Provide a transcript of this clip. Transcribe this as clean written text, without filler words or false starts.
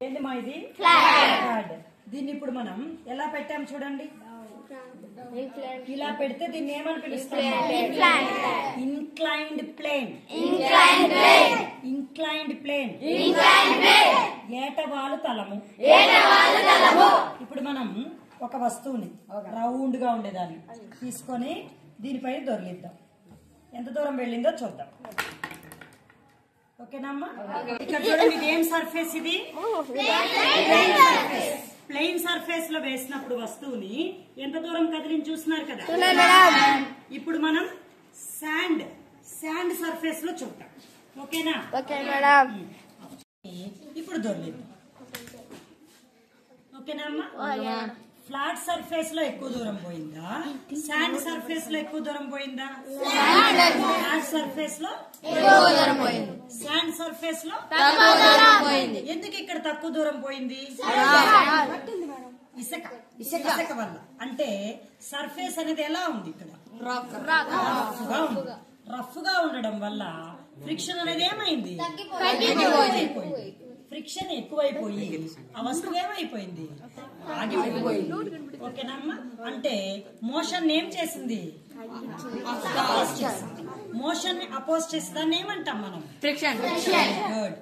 ఏంది మా ఇది ఫ్లాట్. దీన్ని ఇప్పుడు మనం ఎలా పెట్టాం చూడండి. ఇలా పెడితే దీన్ని ఏమని పిలుస్తాం? Inclined plane. ఇంక్లైన్డ్ ప్లేన్ ఏటవాలు తలము. ఇప్పుడు మనం ఒక వస్తువుని రౌండ్ గా ఉండేదాన్ని తీసుకొని దీనిపైన దొరికిద్దాం. ఎంత దూరం వెళ్ళిందో చూద్దాం. ఓకేనా అమ్మా? ఇక్కడ చూడండి, ఇది ఏం సర్ఫేస్? ఇది ప్లెయిన్ సర్ఫేస్ లో వేసినప్పుడు వస్తువుని ఎంత దూరం కదిలించి చూస్తున్నారు కదా. ఇప్పుడు మనం శాండ్ సర్ఫేస్ లో చూద్దాం. ఓకేనా? ఇప్పుడు దొరికిద్దాం. ఓకేనా అమ్మా? ఫ్లాట్ సర్ఫేస్ లో ఎక్కువ దూరం పోయిందా, శాండ్ సర్ఫేస్ లో ఎక్కువ దూరం పోయిందా? ఫ్లాట్ సర్ఫేస్ లో శాండ్ సర్ఫేస్ లో ఎందుకు ఇక్కడ తక్కువ దూరం పోయింది? ఇసుక వల్ల. అంటే సర్ఫేస్ అనేది ఎలా ఉంది ఇక్కడ? రఫ్ గా ఉండడం వల్ల ఫ్రిక్షన్ అనేది ఏమైంది? ఫ్రిక్షన్ ఎక్కువైపోయి ఆ వస్తువు ఏమైపోయింది? ఆగిపోయింది. ఓకేనమ్మా? అంటే మోషన్ ఏం చేసింది? మోషన్ ని అపోజ్ చేసి దాన్ని ఏమంటాం మనం? ఫ్రిక్షన్. గుడ్.